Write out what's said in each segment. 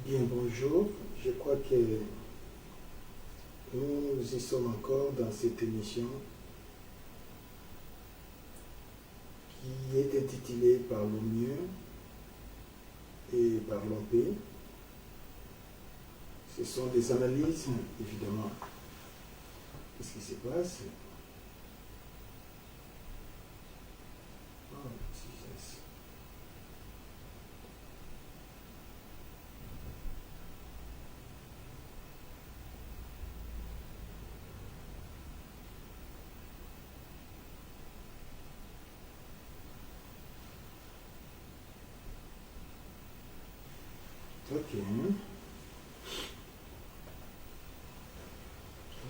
Bien, bonjour. Je crois que nous y sommes encore dans cette émission qui est intitulée Parlons mieux et Parlons paix. Ce sont des analyses, évidemment. Qu'est-ce qui se passe? Ah, Jesus. Ok.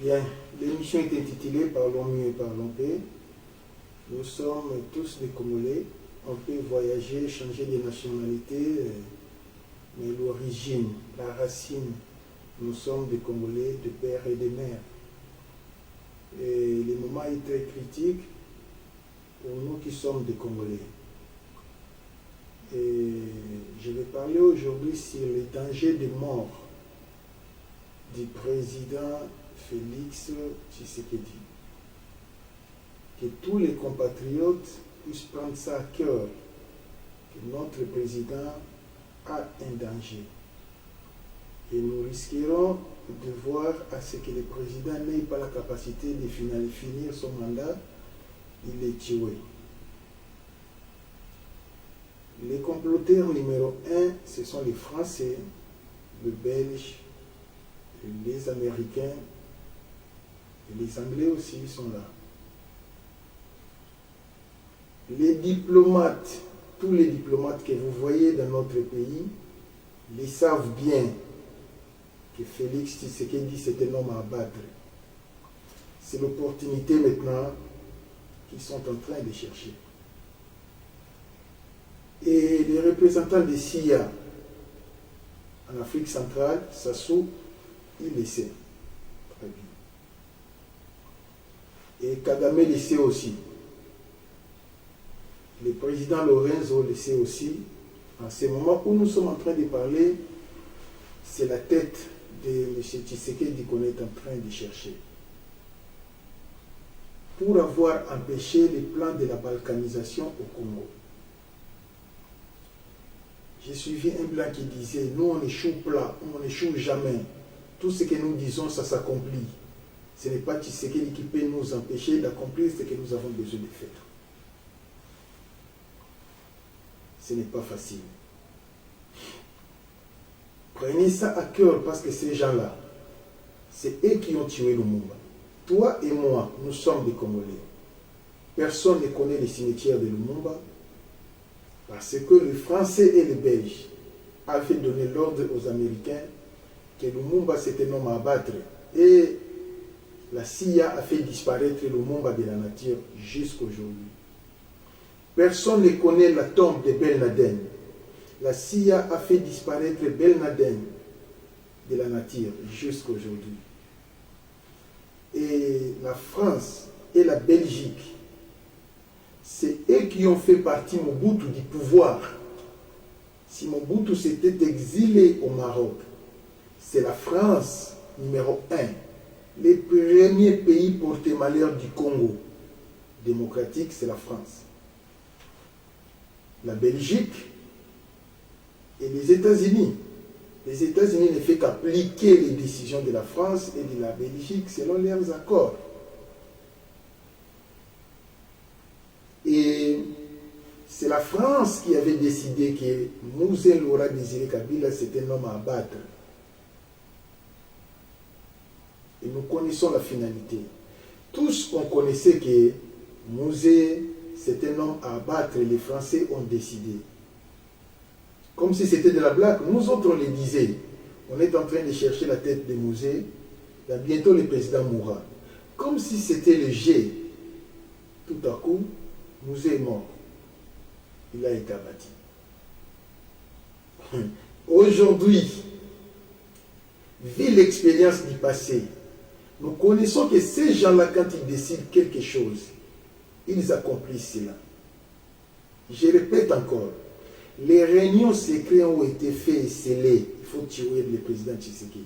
Bien, l'émission est intitulée Parlons mieux et parlons paix. Nous sommes tous des Congolais. On peut voyager, changer de nationalité, mais l'origine, la racine, nous sommes des Congolais de père et de mère. Et le moment est très critique pour nous qui sommes des Congolais. Et je vais parler aujourd'hui sur les dangers de mort du président Félix Tshisekedi. Que tous les compatriotes puissent prendre ça à cœur, que notre président a un danger. Et nous risquerons de voir à ce que le président n'ait pas la capacité de finir son mandat, il est tué. Les comploteurs numéro 1, ce sont les Français, les Belges, les Américains, et les Anglais aussi sont là. Les diplomates, tous les diplomates que vous voyez dans notre pays, les savent bien que Félix Tshisekedi c'est un homme à abattre. C'est l'opportunité maintenant qu'ils sont en train de chercher. Et les représentants des CIA en Afrique centrale, Sassou, il le sait très bien. Et Kagame le sait aussi. Le président Lorenzo le sait aussi. En ce moment où nous sommes en train de parler, c'est la tête de M. Tshisekedi qu'on est en train de chercher. Pour avoir empêché les plans de la balkanisation au Congo. J'ai suivi un blanc qui disait, nous on échoue plat, on n'échoue jamais. Tout ce que nous disons, ça s'accomplit. Ce n'est pas Tshisekedi qui peut nous empêcher d'accomplir ce que nous avons besoin de faire. Ce n'est pas facile. Prenez ça à cœur parce que ces gens-là, c'est eux qui ont tué Lumumba. Toi et moi, nous sommes des Congolais. Personne ne connaît les cimetières de Lumumba parce que les Français et les Belges avaient donné l'ordre aux Américains que Lumumba c'était un homme à abattre. Et la CIA a fait disparaître Lumumba de la nature jusqu'à aujourd'hui. Personne ne connaît la tombe de Ben Laden. La CIA a fait disparaître Ben Laden de la nature jusqu'à aujourd'hui. Et la France et la Belgique, c'est eux qui ont fait partie Mobutu du pouvoir. Si Mobutu s'était exilé au Maroc, c'est la France, numéro 1, les premiers pays porte-malheur du Congo démocratique, c'est la France. La Belgique et les États-Unis. Les États-Unis ne font qu'appliquer les décisions de la France et de la Belgique selon leurs accords. Et c'est la France qui avait décidé que Moussé Laurent Désiré Kabila c'était un homme à abattre. Et nous connaissons la finalité. Tous on connaissait que Moussé c'était un homme à abattre et les Français ont décidé. Comme si c'était de la blague, nous autres on le disait. On est en train de chercher la tête de Moussé. Bientôt le président mourra. Comme si c'était le jet. Tout à coup, Moussé est mort. Il a été abattu. Aujourd'hui, vu l'expérience du passé, nous connaissons que ces gens-là, quand ils décident quelque chose, ils accomplissent cela. Je répète encore, les réunions secrètes ont été faites et scellées. Il faut tuer le président Tshisekedi.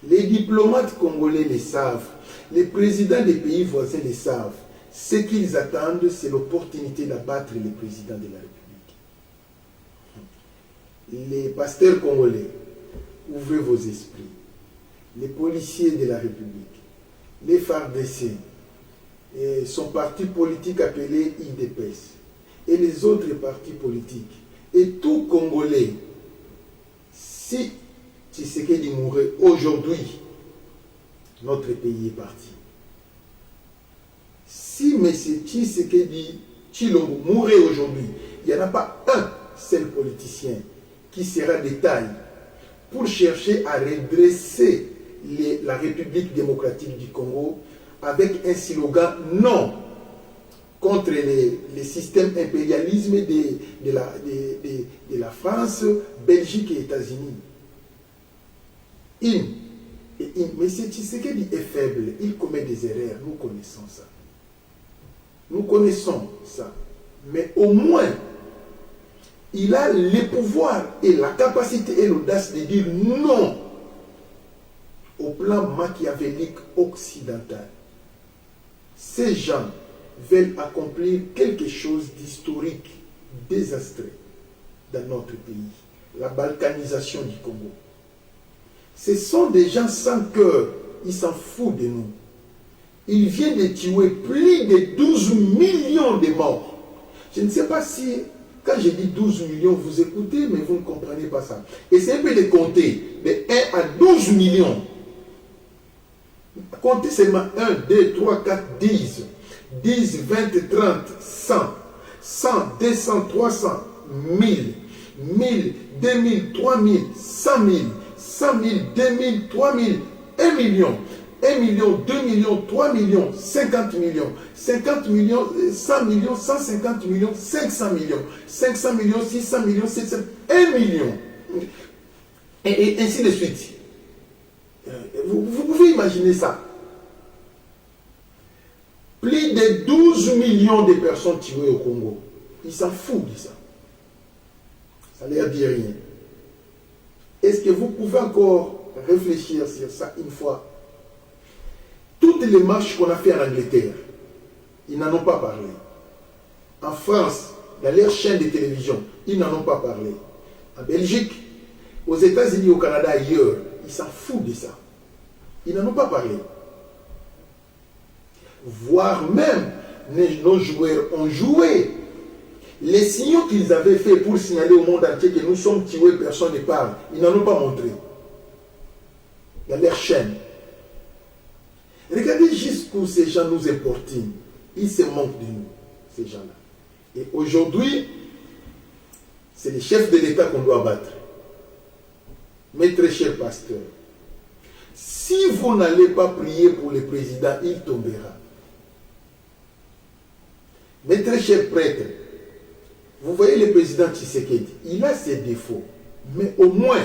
Les diplomates congolais le savent, les présidents des pays voisins le savent. Ce qu'ils attendent, c'est l'opportunité d'abattre le président de la République. Les pasteurs congolais, ouvrez vos esprits. Les policiers de la République, les FARDC, et son parti politique appelé IDPS, et les autres partis politiques, et tout Congolais, si Tshisekedi mourait aujourd'hui, notre pays est parti. Si M. Tshisekedi Tshilombo mourait aujourd'hui, il n'y en a pas un seul politicien qui sera de taille pour chercher à redresser la République démocratique du Congo avec un slogan non contre les systèmes impérialisme de la France, Belgique et États-Unis. Mais si Tshisekedi est faible, il commet des erreurs, nous connaissons ça. Nous connaissons ça. Mais au moins, il a le pouvoir et la capacité et l'audace de dire non au plan machiavélique occidental. Ces gens veulent accomplir quelque chose d'historique, désastreux dans notre pays. La balkanisation du Congo. Ce sont des gens sans cœur. Ils s'en foutent de nous. Ils viennent de tuer plus de 12 millions de morts. Je ne sais pas si, quand je dis 12 millions, vous écoutez, mais vous ne comprenez pas ça. Essayez de compter de 1 à 12 millions. Comptez seulement 1, 2, 3, 4, 10. 10, 20, 30, 100. 100, 200, 300, 1000. 1000, 2000, 3000, 100 000. 100 000, 2000, 3000, 1 million. 1 million, 2 millions, 3 millions, 50 millions, 50 millions, 100 millions, 150 millions, 500 millions, 500 millions, 600 millions, 700, 1 million. Et ainsi de suite. Vous pouvez imaginer ça. Plus de 12 millions de personnes tuées au Congo. Ils s'en foutent de ça. Ça ne leur dit rien. Est-ce que vous pouvez encore réfléchir sur ça une fois? Toutes les marches qu'on a fait en Angleterre, ils n'en ont pas parlé. En France, dans leurs chaînes de télévision, ils n'en ont pas parlé. En Belgique, aux États-Unis, au Canada, ailleurs, ils s'en foutent de ça. Ils n'en ont pas parlé. Voire même, nos joueurs ont joué. Les signaux qu'ils avaient fait pour signaler au monde entier que nous sommes tués, personne ne parle. Ils n'en ont pas montré. Dans leurs chaînes. Regardez jusqu'où ces gens nous importunent. Ils se moquent de nous, ces gens-là. Et aujourd'hui, c'est les chefs de l'État qu'on doit battre. Mes très chers pasteurs, si vous n'allez pas prier pour le président, il tombera. Mes très chers prêtres, vous voyez le président Tshisekedi, il a ses défauts, mais au moins,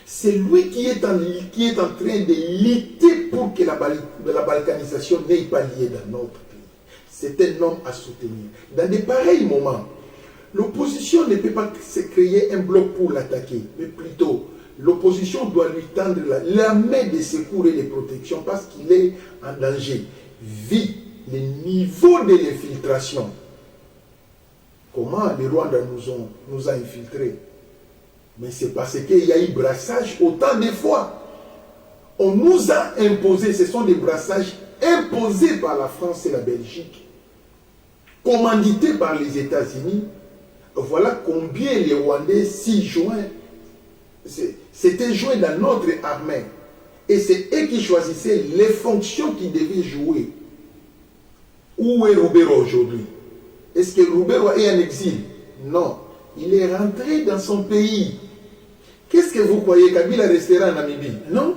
c'est lui qui est en train de lutter pour que la balkanisation n'ait pas lieu dans notre pays. C'est un homme à soutenir. Dans de pareils moments, l'opposition ne peut pas se créer un bloc pour l'attaquer, mais plutôt, l'opposition doit lui tendre la main de secours et de protection parce qu'il est en danger. Vit le niveau de l'infiltration. Comment les Rwandais nous a infiltrés? Mais c'est parce qu'il y a eu brassage autant de fois. On nous a imposé, ce sont des brassages imposés par la France et la Belgique, commandités par les États-Unis. Voilà combien les Rwandais s'y joignent. C'était joué dans notre armée. Et c'est eux qui choisissaient les fonctions qu'ils devaient jouer. Où est Roubero aujourd'hui? Est-ce que Roubero est en exil? Non. Il est rentré dans son pays. Qu'est-ce que vous croyez? Kabila restera en Namibie? Non.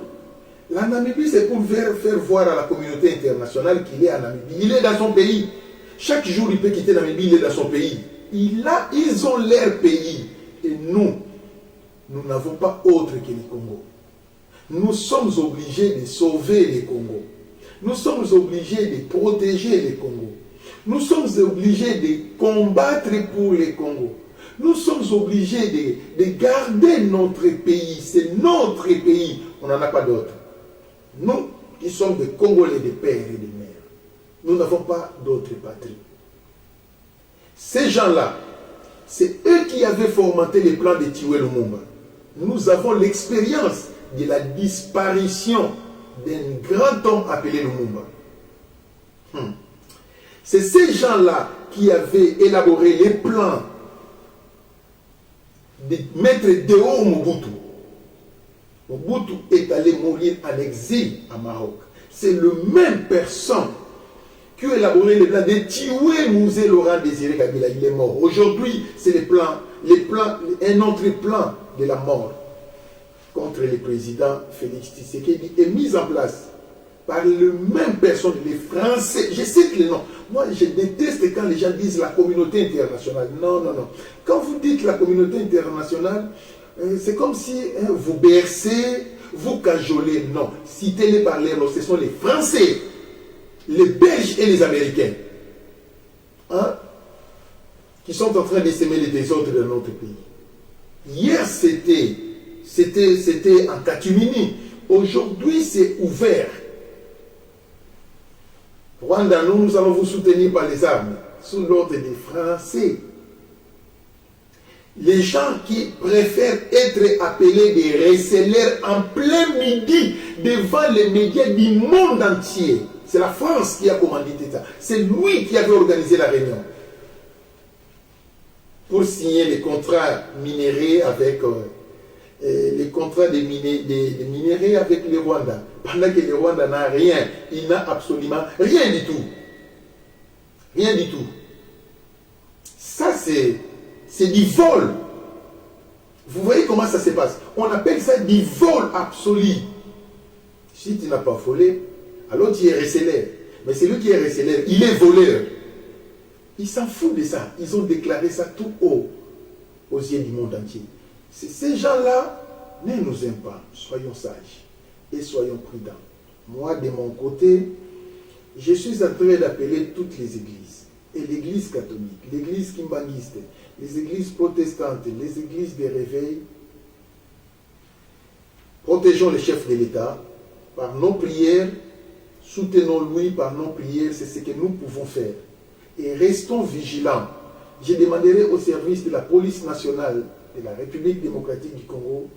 La Namibie, c'est pour faire voir à la communauté internationale qu'il est en Namibie. Il est dans son pays. Chaque jour, il peut quitter Namibie, il est dans son pays. Ils ont leur pays. Et nous n'avons pas autre que le Congo. Nous sommes obligés de sauver le Congo. Nous sommes obligés de protéger le Congo. Nous sommes obligés de combattre pour le Congo. Nous sommes obligés de garder notre pays. C'est notre pays. On n'en a pas d'autre. Nous, qui sommes des Congolais, des pères et des mères, nous n'avons pas d'autre patrie. Ces gens-là, c'est eux qui avaient fomenté les plans de tuer Lumumba. Nous avons l'expérience de la disparition d'un grand homme appelé Lumumba. C'est ces gens-là qui avaient élaboré les plans de mettre dehors Mobutu. Mobutu est allé mourir en exil à Maroc. C'est le même personne qui a élaboré les plans de tuer Mouzé Laurent Désiré Kabila. Il est mort. Aujourd'hui, c'est un autre plan de la mort contre le président Félix Tshisekedi est mis en place par le même personne, les Français. Je cite les noms. Moi, je déteste quand les gens disent la communauté internationale. Non, non, non. Quand vous dites la communauté internationale, c'est comme si vous bercez, vous cajolez. Non. Citez-les par les noms. Ce sont les Français, les Belges et les Américains. Qui sont en train de s'aimer les désordres de notre pays. Hier, c'était en catimini. Aujourd'hui, c'est ouvert. Rwanda, nous allons vous soutenir par les armes, sous l'ordre des Français. Les gens qui préfèrent être appelés des receleurs en plein midi devant les médias du monde entier. C'est la France qui a commandité ça. C'est lui qui avait organisé la réunion. Pour signer les contrats minéraux avec les contrats de minéraux avec le Rwanda. Pendant que le Rwanda n'a rien, il n'a absolument rien du tout. Rien du tout. Ça, c'est du vol. Vous voyez comment ça se passe? On appelle ça du vol absolu. Si tu n'as pas volé, alors tu es receleur. Mais celui qui est receleur, il est voleur. Ils s'en foutent de ça. Ils ont déclaré ça tout haut aux yeux du monde entier. Ces gens-là ne nous aiment pas. Soyons sages et soyons prudents. Moi, de mon côté, je suis en train d'appeler toutes les églises. Et l'église catholique, l'église kimbanguiste, les églises protestantes, les églises de réveil. Protégeons les chefs de l'État par nos prières. Soutenons-lui par nos prières. C'est ce que nous pouvons faire. Et restons vigilants. Je demanderai au service de la police nationale de la République démocratique du Congo,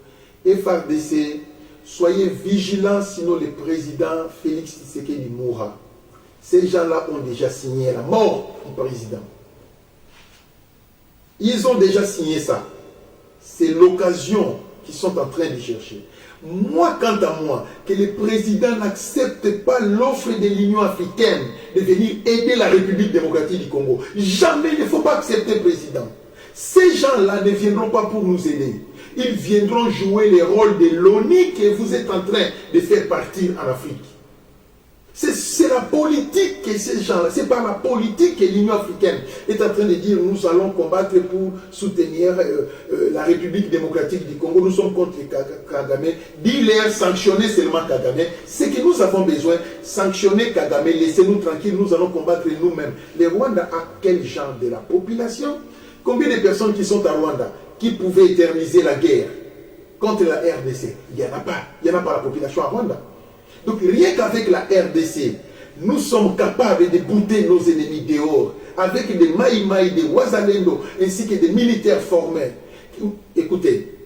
FARDC, soyez vigilants, sinon le président Félix Tshisekedi mourra. Ces gens-là ont déjà signé la mort du président. Ils ont déjà signé ça. C'est l'occasion qu'ils sont en train de chercher. Moi, quant à moi, que le président n'accepte pas l'offre de l'Union africaine de venir aider la République démocratique du Congo. Jamais il ne faut pas accepter le président. Ces gens-là ne viendront pas pour nous aider. Ils viendront jouer le rôle de l'ONU que vous êtes en train de faire partir en Afrique. C'est la politique que ces gens-là, c'est par la politique que l'Union africaine est en train de dire nous allons combattre pour soutenir la République démocratique du Congo, nous sommes contre Kagame, dis-leur sanctionner seulement Kagame. Ce que nous avons besoin, sanctionner Kagame, laissez-nous tranquilles, nous allons combattre nous-mêmes. Le Rwanda a quel genre de la population? Combien de personnes qui sont à Rwanda qui pouvaient éterniser la guerre contre la RDC? Il n'y en a pas. Il n'y en a pas la population à Rwanda. Donc rien qu'avec la RDC, nous sommes capables de bouter nos ennemis dehors avec des maïmaï, des wazalendo, ainsi que des militaires formés. Écoutez,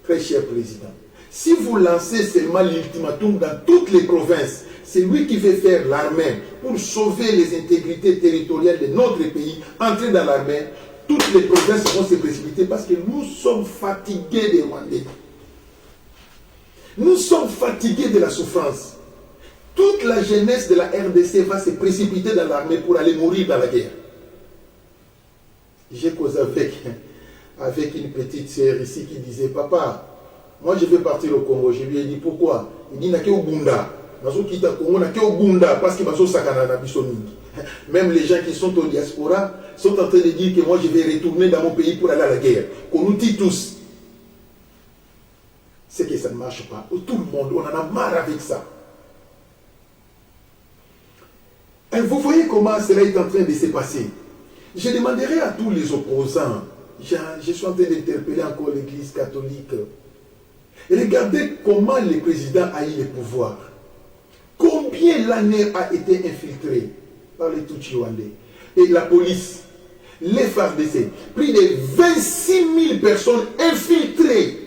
très cher président, si vous lancez seulement l'ultimatum dans toutes les provinces, c'est lui qui veut faire l'armée pour sauver les intégrités territoriales de notre pays, entrer dans l'armée, toutes les provinces vont se précipiter parce que nous sommes fatigués des Rwandais. Nous sommes fatigués de la souffrance. Toute la jeunesse de la RDC va se précipiter dans l'armée pour aller mourir dans la guerre. J'ai causé avec une petite sœur ici qui disait, papa, moi je vais partir au Congo. Je lui ai dit, pourquoi? Il dit, nake Obunda. Parce que même les gens qui sont au diaspora sont en train de dire que moi je vais retourner dans mon pays pour aller à la guerre. Qu'on nous dit tous. C'est que ça ne marche pas. Tout le monde, on en a marre avec ça. Et vous voyez comment cela est en train de se passer. Je demanderai à tous les opposants je suis en train d'interpeller encore l'Église catholique. Regardez comment le président a eu le pouvoir. Combien l'année a été infiltrée par les Tutsi-Rwandais et la police, les FARDC, plus de 26 000 personnes infiltrées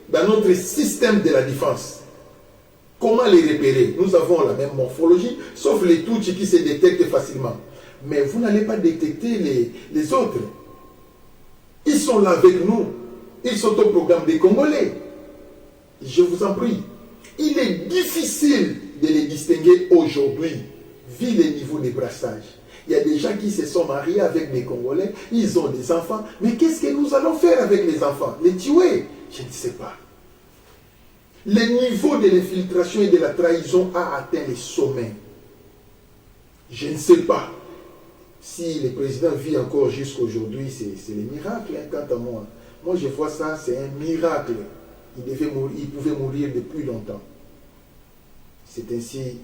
dans notre système de la défense. Comment les repérer? Nous avons la même morphologie, sauf les Tutsis qui se détectent facilement. Mais vous n'allez pas détecter les autres. Ils sont là avec nous. Ils sont au programme des Congolais. Je vous en prie. Il est difficile de les distinguer aujourd'hui, vu le niveau de brassage. Il y a des gens qui se sont mariés avec des Congolais, ils ont des enfants. Mais qu'est-ce que nous allons faire avec les enfants? Les tuer? Je ne sais pas. Le niveau de l'infiltration et de la trahison a atteint les sommets. Je ne sais pas. Si le président vit encore jusqu'aujourd'hui, c'est le miracle, hein, quant à moi. Moi, je vois ça, c'est un miracle. Il pouvait mourir depuis longtemps. C'est ainsi,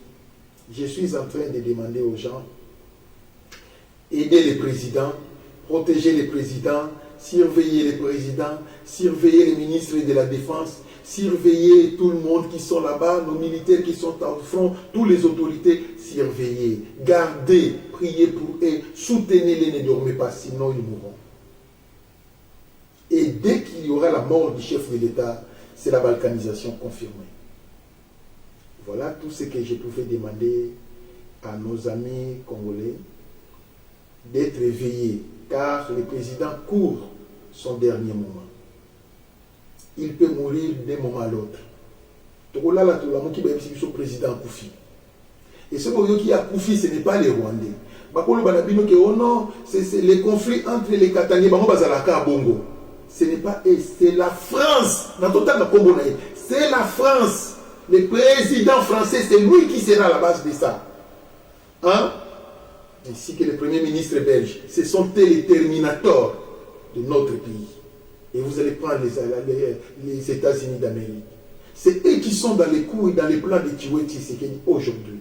je suis en train de demander aux gens, aider les présidents, protéger les présidents, surveiller les présidents, surveiller les ministres de la Défense, surveiller tout le monde qui sont là-bas, nos militaires qui sont au front, toutes les autorités, surveiller, garder, prier pour eux, soutenez-les, ne dormez pas, sinon ils mourront. Et dès qu'il y aura la mort du chef de l'État, c'est la balkanisation confirmée. Voilà tout ce que je pouvais demander à nos amis congolais, d'être éveillés, car le président court son dernier moment. Il peut mourir d'un moment à l'autre. Le président Koufi. Et ce qui a Koufi, ce n'est pas les Rwandais. Oh non, c'est les conflits entre les Katangais, Bongo. Ce n'est pas eux, c'est la France. C'est la France. Le président français, c'est lui qui sera à la base de ça. Hein? Ainsi que le premier ministre belge. Ce sont les terminators de notre pays. Et vous allez prendre les États-Unis d'Amérique. C'est eux qui sont dans les coups et dans les plans de Tiwé Tshisekedi aujourd'hui.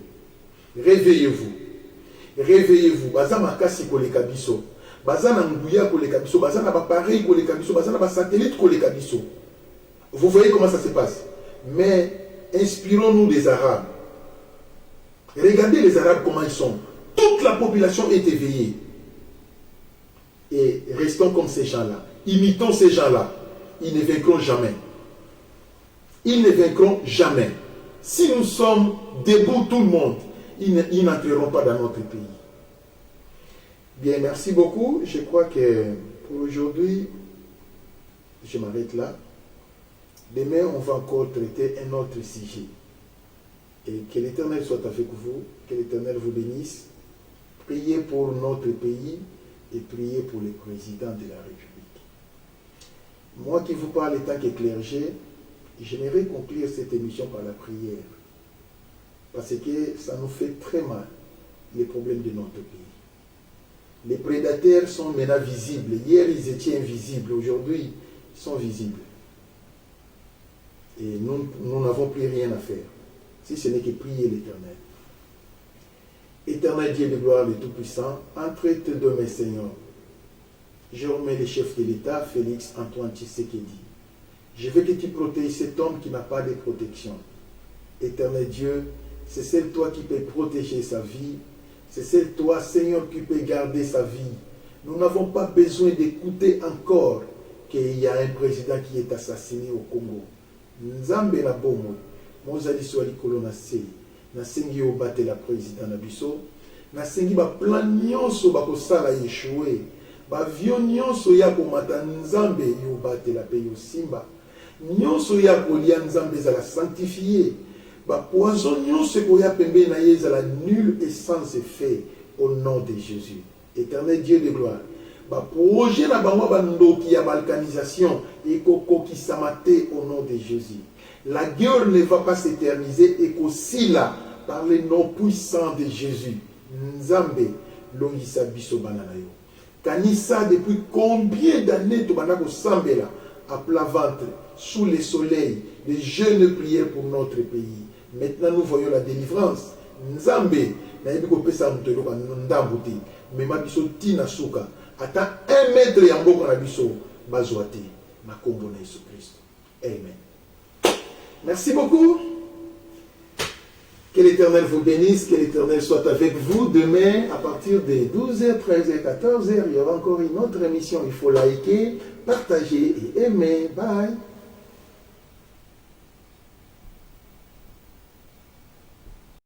Réveillez-vous. Réveillez-vous. Baza makasi koleka biso. Baza na nguya koleka biso. Baza na appareil koleka biso. Baza na satellite koleka biso. Vous voyez comment ça se passe. Mais inspirons-nous des Arabes. Regardez les Arabes comment ils sont. Toute la population est éveillée. Et restons comme ces gens-là. Imitons ces gens-là. Ils ne vaincront jamais. Ils ne vaincront jamais. Si nous sommes debout tout le monde, ils n'entreront pas dans notre pays. Bien, merci beaucoup. Je crois que pour aujourd'hui, je m'arrête là. Demain, on va encore traiter un autre sujet. Et que l'Éternel soit avec vous, que l'Éternel vous bénisse. Priez pour notre pays et priez pour les présidents de la République. Moi qui vous parle en tant que clergé, j'aimerais conclure cette émission par la prière. Parce que ça nous fait très mal, les problèmes de notre pays. Les prédateurs sont maintenant visibles. Hier, ils étaient invisibles. Aujourd'hui, ils sont visibles. Et nous n'avons plus rien à faire, si ce n'est que prier l'Éternel. Éternel Dieu de gloire, le Tout-Puissant, entre tes deux mains, Seigneur, je remets le chef de l'État, Félix Antoine Tshisekedi. Je veux que tu protèges cet homme qui n'a pas de protection. Éternel Dieu, c'est seul toi qui peux protéger sa vie. C'est seul toi, Seigneur, qui peut garder sa vie. Nous n'avons pas besoin d'écouter encore qu'il y a un président qui est assassiné au Congo. Nzambe na bomo, mozali swali kolona se, na sengi obate la président na biso, na sengi ba plan nyonso bakosala échoué, ba avion nyonso ya komata Nzambe yobate la pe yosimba, nyonso ya kolia Nzambe za la sanctifié, ba poison nyonso koya pembe na ye za la nul et sans effet au nom de Jésus. Éternel Dieu de gloire. Ba projet na bango bandoki ya balkanisation et kokoki samate au nom de Jésus. La guerre ne va pas s'éterniser et qu'aussi-là, par le nom puissant de Jésus, Nzambe, longisa biso banana yo. Kanisa, depuis combien d'années tu banako sambela, à plat ventre, sous le soleil, des jeûnes prières pour notre pays. Maintenant, nous voyons la délivrance. Nzambe, na yebi ko pesa mutelo ka ndambuti, mema biso tina suka. Attends 1 mètre ya mboko na biso bazwa te na kombo na Yesu Christ. Amen. Merci beaucoup. Que l'Éternel vous bénisse, que l'Éternel soit avec vous. Demain, à partir de 12h, 13h, 14h, il y aura encore une autre émission. Il faut liker, partager et aimer. Bye.